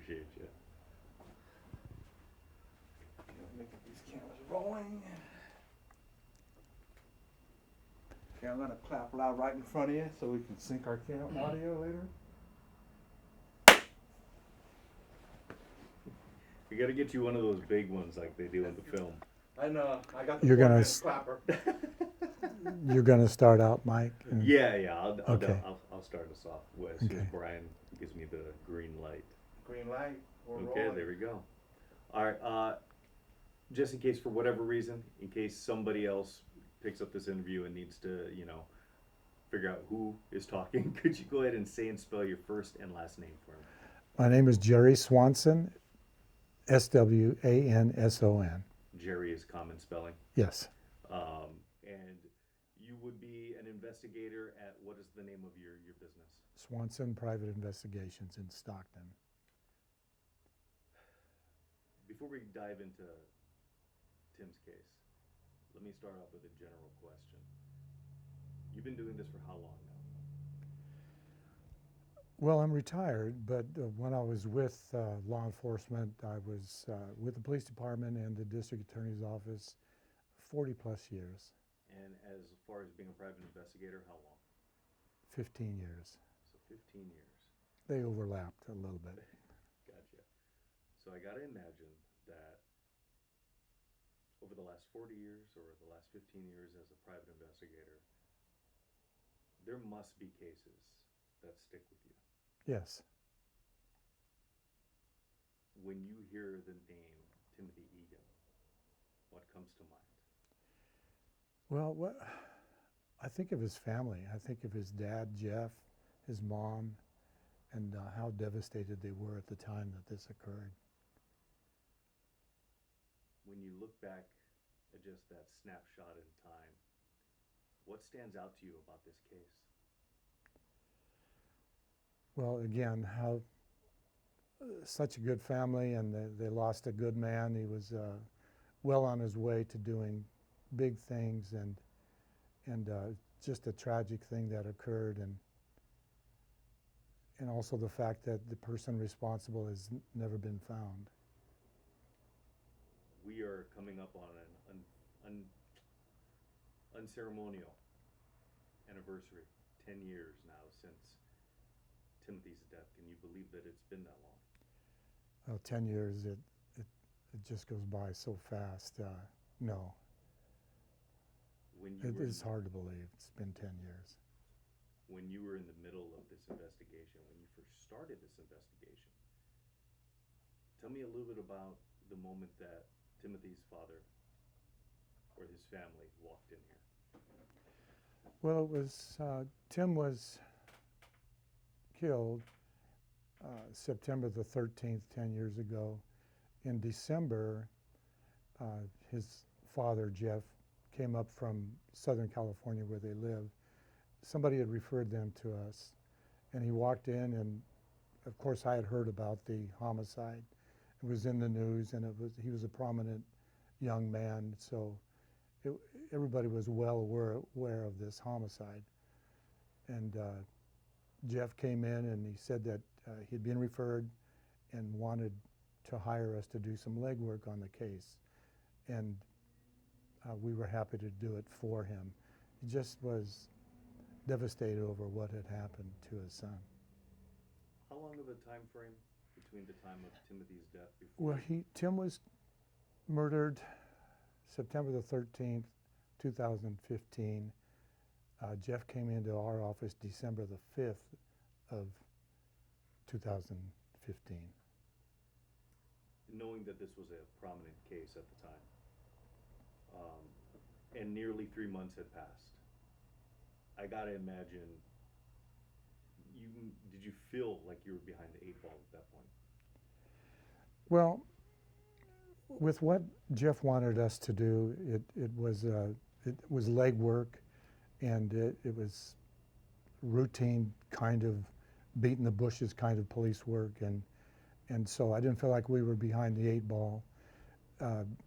appreciate you. Making these cameras rolling. Okay, I'm gonna clap loud right in front of you so we can sync our audio later. We got to get you one of those big ones like they do in the film. I know. I got the You're gonna 4-minute clapper. You're going to start out, Mike? Yeah. Okay. I'll start us off as soon as Okay. Brian gives me the green light. Green light. We're Okay, rolling. there we go. All right. Just in case, for whatever reason, in case somebody else picks up this interview and needs to, figure out who is talking, could you go ahead and say and spell your first and last name for me? My name is Jerry Swanson, Swanson. Jerry is common spelling. Yes, And you would be an investigator at, what is the name of your business? Swanson Private Investigations in Stockton. Before we dive into Tim's case, let me start off with a general question. You've been doing this for how long now? Well, I'm retired, but when I was with law enforcement, I was with the police department and the district attorney's office 40 plus years, And as far as being a private investigator, how long? 15 years. So 15 years. They overlapped a little bit. Gotcha. So I got to imagine that over the last 40 years or the last 15 years as a private investigator, there must be cases that stick with you. Yes. When you hear the name Timothy Egan, what comes to mind? Well, I think of his family. I think of his dad, Jeff, his mom, and how devastated they were at the time that this occurred. When you look back at just that snapshot in time, what stands out to you about this case? Well, again, how such a good family, and they lost a good man. He was well on his way to doing big things, and just a tragic thing that occurred, and also the fact that the person responsible has never been found. We are coming up on an unceremonial anniversary, 10 years now since Timothy's death. Can you believe that it's been that long? Well, 10 years, it just goes by so fast. No, When you it were is hard to believe. It's been 10 years. when you were in the middle of this investigation, when you first started this investigation, tell me a little bit about the moment that Timothy's father or his family walked in here. Well, it was Tim was killed September the 13th, 10 years ago. In December, his father, Jeff, came up from Southern California where they live. Somebody had referred them to us, and he walked in, and of course I had heard about the homicide. It was in the news, and he was a prominent young man, so everybody was well aware of this homicide. And Jeff came in and he said that he'd been referred and wanted to hire us to do some legwork on the case. And we were happy to do it for him. He just was devastated over what had happened to his son. How long of a time frame between the time of Timothy's death before? Well, Tim was murdered September the 13th, 2015. Jeff came into our office December the 5th of 2015. Knowing that this was a prominent case at the time, and nearly 3 months had passed, I gotta imagine, did you feel like you were behind the 8 ball at that point? Well, with what Jeff wanted us to do, it was legwork, and it was routine kind of beating the bushes kind of police work, and so I didn't feel like we were behind the 8 ball,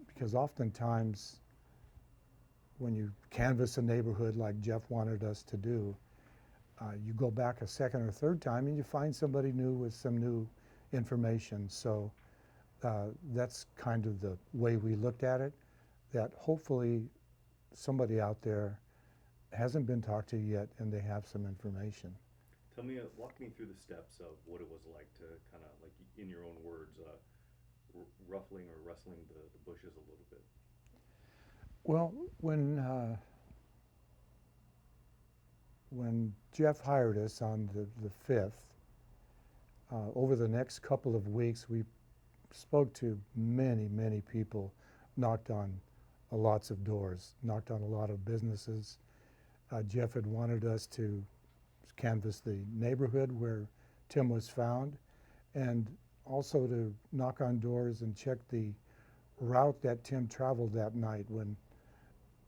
because oftentimes when you canvass a neighborhood like Jeff wanted us to do, you go back a second or third time and you find somebody new with some new information. So that's kind of the way we looked at it, that hopefully somebody out there hasn't been talked to yet and they have some information. Tell me, walk me through the steps of what it was like to kind of, like, in your own words, ruffling or rustling the bushes a little bit. Well, when Jeff hired us on the 5th, over the next couple of weeks, we spoke to many, many people, knocked on lots of doors, knocked on a lot of businesses. Jeff had wanted us to canvass the neighborhood where Tim was found, and also to knock on doors and check the route that Tim traveled that night when,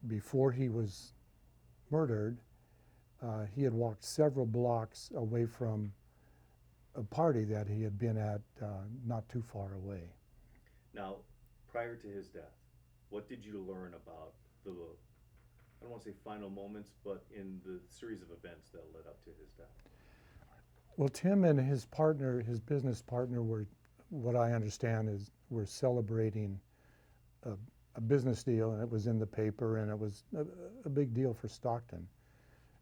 before he was murdered, he had walked several blocks away from a party that he had been at not too far away. Now, prior to his death, what did you learn about the, I don't want to say final moments, but in the series of events that led up to his death? Well, Tim and his partner, his business partner, were, what I understand is, were celebrating a business deal, and it was in the paper, and it was a big deal for Stockton.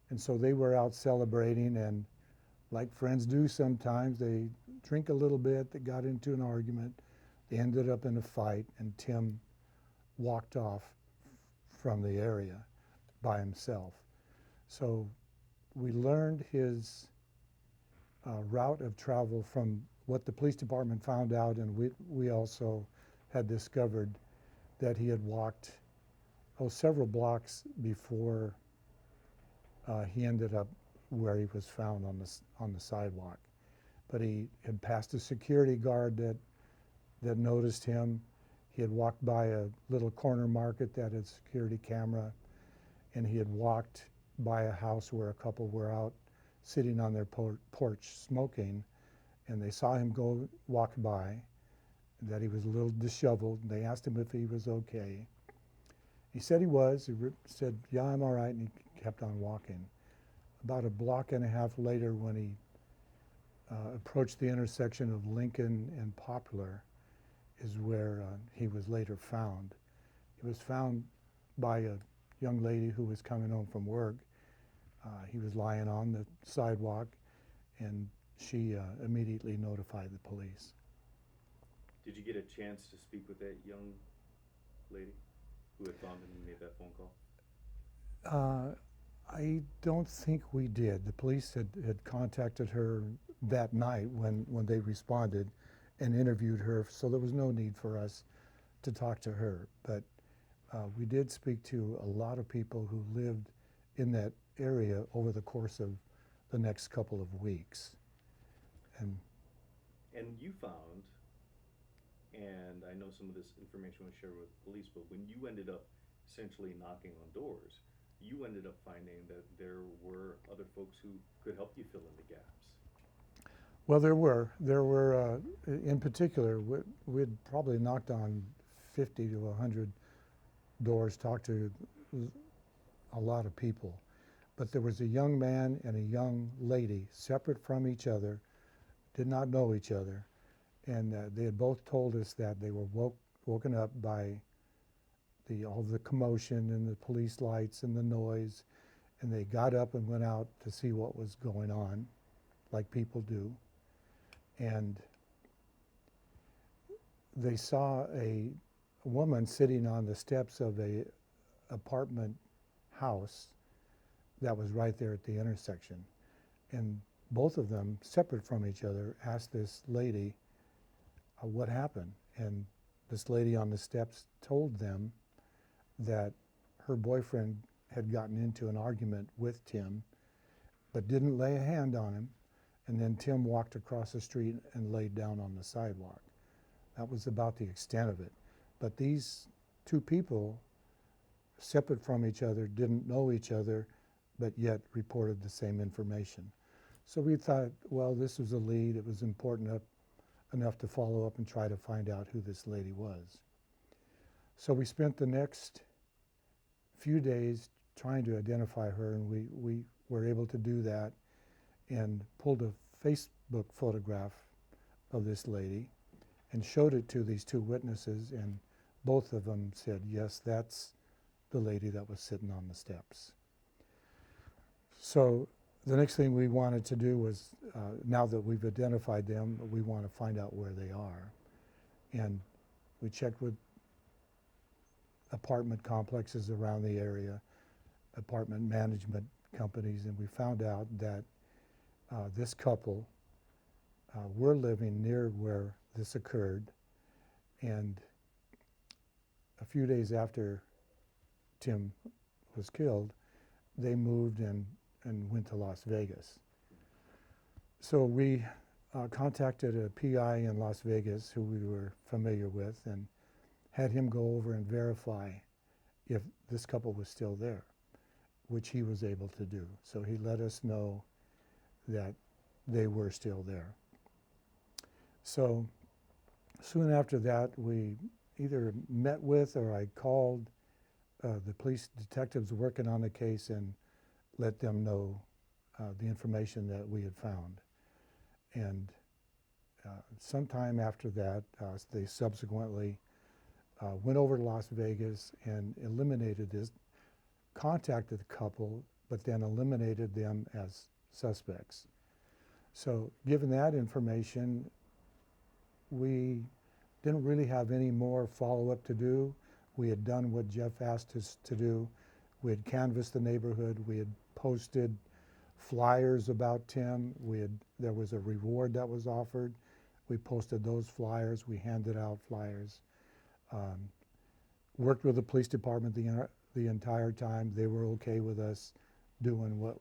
And so they were out celebrating, and like friends do sometimes, they drink a little bit, they got into an argument, they ended up in a fight, and Tim walked off from the area by himself. So we learned his route of travel from what the police department found out, and we also had discovered that he had walked several blocks before he ended up where he was found on the sidewalk. But he had passed a security guard that noticed him. He had walked by a little corner market that had a security camera, and he had walked by a house where a couple were out sitting on their porch smoking, and they saw him walk by, that he was a little disheveled. They asked him if he was okay. He said he was. He said, "Yeah, I'm all right," and he kept on walking. About a block and a half later, when he approached the intersection of Lincoln and Poplar, is where he was later found. He was found by a young lady who was coming home from work. He was lying on the sidewalk, and she immediately notified the police. Did you get a chance to speak with that young lady who had found him and made that phone call? I don't think we did. The police had contacted her that night when they responded and interviewed her, so there was no need for us to talk to her. But we did speak to a lot of people who lived in that area over the course of the next couple of weeks. And you found, and I know some of this information was shared with police, but when you ended up essentially knocking on doors, you ended up finding that there were other folks who could help you fill in the gaps. well, there were in particular, we'd probably knocked on 50 to 100 doors, talked to a lot of people. But there was a young man and a young lady, separate from each other, did not know each other, and they had both told us that they were woken up by all the commotion and the police lights and the noise, and they got up and went out to see what was going on, like people do. And they saw a woman sitting on the steps of a apartment house that was right there at the intersection. And both of them, separate from each other, asked this lady what happened. And this lady on the steps told them that her boyfriend had gotten into an argument with Tim, but didn't lay a hand on him. And then Tim walked across the street and laid down on the sidewalk. That was about the extent of it. But these two people, separate from each other, didn't know each other, but yet reported the same information. So we thought, well, this was a lead. It was important enough to follow up and try to find out who this lady was. So we spent the next few days trying to identify her, and we were able to do that and pulled a Facebook photograph of this lady and showed it to these two witnesses, and both of them said, yes, that's the lady that was sitting on the steps. So the next thing we wanted to do was, now that we've identified them, we want to find out where they are. And we checked with apartment complexes around the area, apartment management companies, and we found out that this couple were living near where this occurred. And a few days after Tim was killed, they moved and went to Las Vegas. So we contacted a PI in Las Vegas who we were familiar with and had him go over and verify if this couple was still there, which he was able to do. So he let us know that they were still there. So soon after that, we either met with or I called the police detectives working on the case and let them know the information that we had found. And sometime after that, they subsequently went over to Las Vegas and eliminated this, contacted the couple, but then eliminated them as suspects. So given that information, we didn't really have any more follow-up to do. We had done what Jeff asked us to do. We had canvassed the neighborhood. We had posted flyers about Tim. There was a reward that was offered. We posted those flyers. We handed out flyers. Worked with the police department the entire time. They were okay with us doing what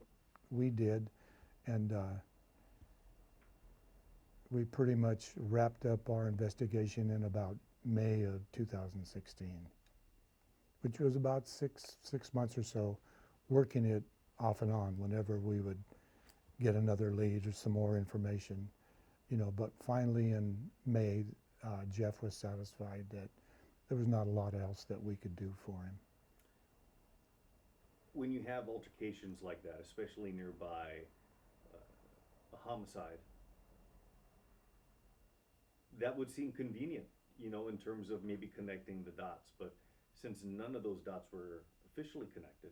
we did. And we pretty much wrapped up our investigation in about May of 2016, which was about six months or so, working it off and on whenever we would get another lead or some more information, but finally in May, Jeff was satisfied that there was not a lot else that we could do for him. When you have altercations like that, especially nearby a homicide, that would seem convenient, in terms of maybe connecting the dots. But since none of those dots were officially connected,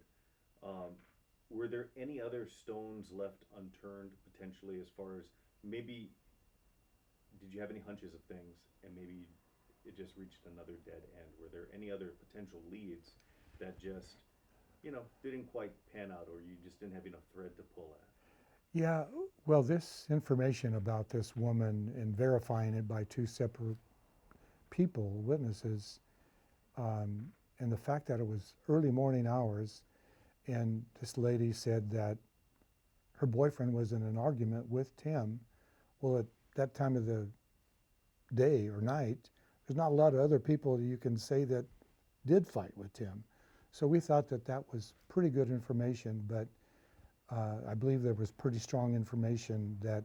were there any other stones left unturned potentially, as far as maybe, did you have any hunches of things and maybe it just reached another dead end? Were there any other potential leads that just, didn't quite pan out, or you just didn't have enough thread to pull at? Yeah, well, this information about this woman and verifying it by two separate people, witnesses, and the fact that it was early morning hours, and this lady said that her boyfriend was in an argument with Tim. Well, at that time of the day or night, there's not a lot of other people you can say that did fight with Tim. So we thought that that was pretty good information, but I believe there was pretty strong information that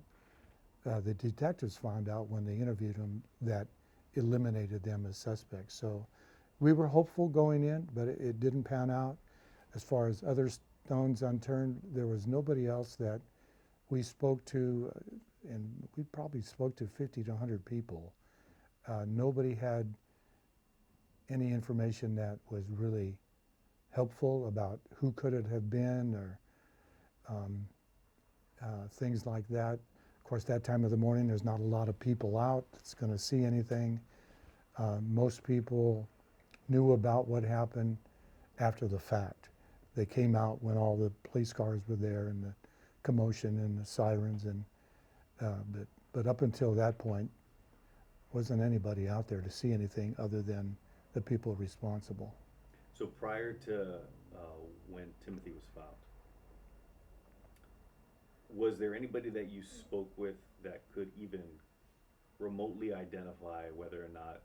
the detectives found out when they interviewed him that eliminated them as suspects. So we were hopeful going in, but it didn't pan out. As far as other stones unturned, there was nobody else that we spoke to, and we probably spoke to 50 to 100 people. Nobody had any information that was really helpful about who could it have been, or things like that. Of course, that time of the morning, there's not a lot of people out that's going to see anything. Most people knew about what happened after the fact. They came out when all the police cars were there and the commotion and the sirens, and but up until that point, wasn't anybody out there to see anything other than the people responsible. So prior to when Timothy was found, was there anybody that you spoke with that could even remotely identify whether or not,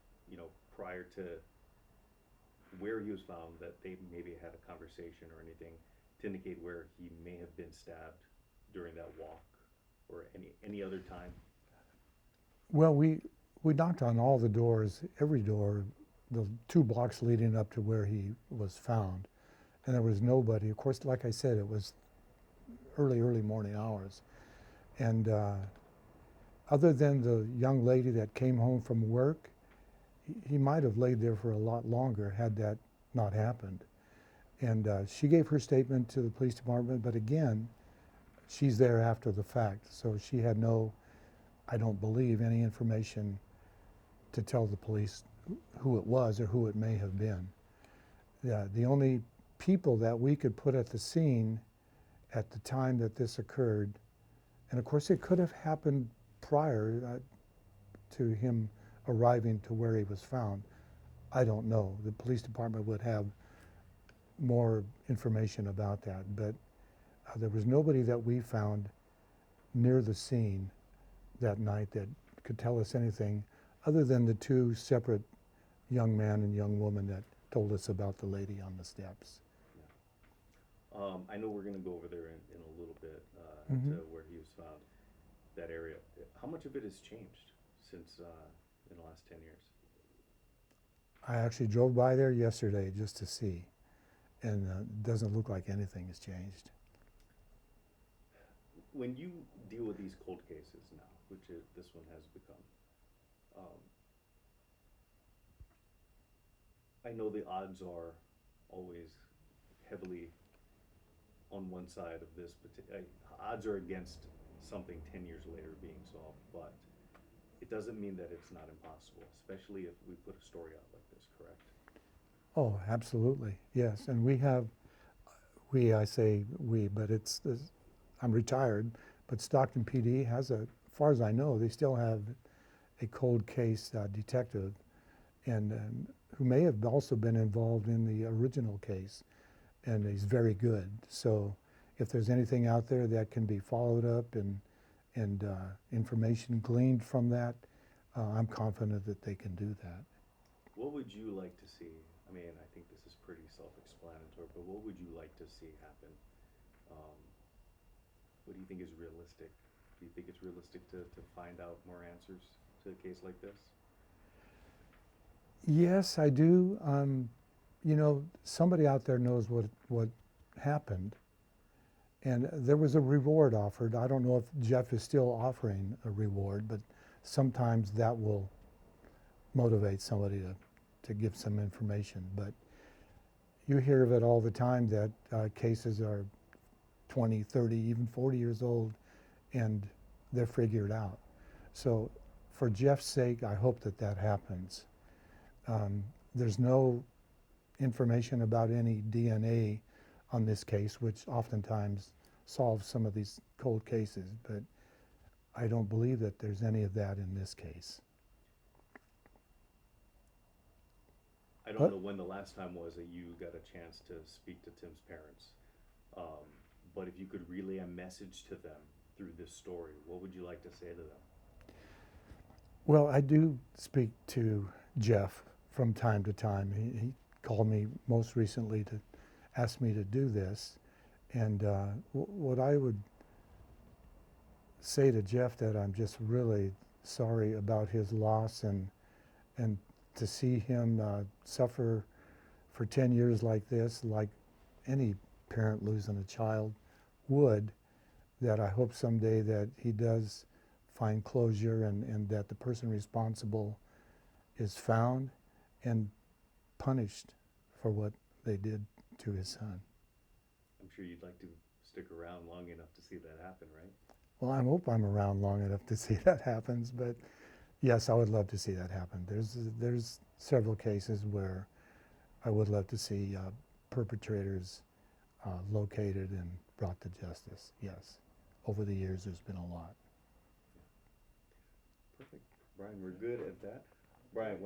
prior to where he was found, that they maybe had a conversation or anything to indicate where he may have been stabbed during that walk or any other time? Well, we knocked on all the doors, every door, the 2 blocks leading up to where he was found, and there was nobody. Of course, like I said, it was early morning hours, and other than the young lady that came home from work, he might have laid there for a lot longer had that not happened. And she gave her statement to the police department, but again, she's there after the fact, so she had no, I don't believe, any information to tell the police who it was or who it may have been. The only people that we could put at the scene at the time that this occurred, and of course it could have happened prior to him arriving to where he was found. I don't know. The police department would have more information about that, but there was nobody that we found near the scene that night that could tell us anything other than the two separate young man and young woman that told us about the lady on the steps. I know we're gonna go over there in a little bit, Mhm. to where he was found, that area. How much of it has changed since, in the last 10 years? I actually drove by there yesterday just to see, and it doesn't look like anything has changed. When you deal with these cold cases now, which this one has become, I know the odds are always heavily on one side of this, odds are against something 10 years later being solved, but it doesn't mean that it's not impossible, especially if we put a story out like this, correct? Oh, absolutely, yes. And I say we, but I'm retired, but Stockton PD has as far as I know, they still have a cold case detective, and who may have also been involved in the original case, and he's very good. So if there's anything out there that can be followed up and information gleaned from that, I'm confident that they can do that. What would you like to see? I mean, I think this is pretty self-explanatory, but what would you like to see happen? What do you think is realistic? Do you think it's realistic to find out more answers to a case like this? Yes, I do. You know, somebody out there knows what happened, and there was a reward offered. I don't know if Jeff is still offering a reward, but sometimes that will motivate somebody to give some information. But you hear of it all the time that cases are 20, 30, even 40 years old, and they're figured out. So for Jeff's sake, I hope that that happens. There's no information about any DNA on this case, which oftentimes solves some of these cold cases, but I don't believe that there's any of that in this case. I don't What? know when the last time was that you got a chance to speak to Tim's parents, but if you could relay a message to them through this story, what would you like to say to them? Well, I do speak to Jeff from time to time. He called me most recently to ask me to do this, and what I would say to Jeff, that I'm just really sorry about his loss, and to see him suffer for 10 years like this, like any parent losing a child would, that I hope someday that he does find closure, and that the person responsible is found and punished for what they did to his son. I'm sure you'd like to stick around long enough to see that happen, right? Well, I hope I'm around long enough to see that happens, but yes, I would love to see that happen. There's several cases where I would love to see perpetrators located and brought to justice, yes. Over the years, there's been a lot. Perfect. Brian, we're good at that. Brian,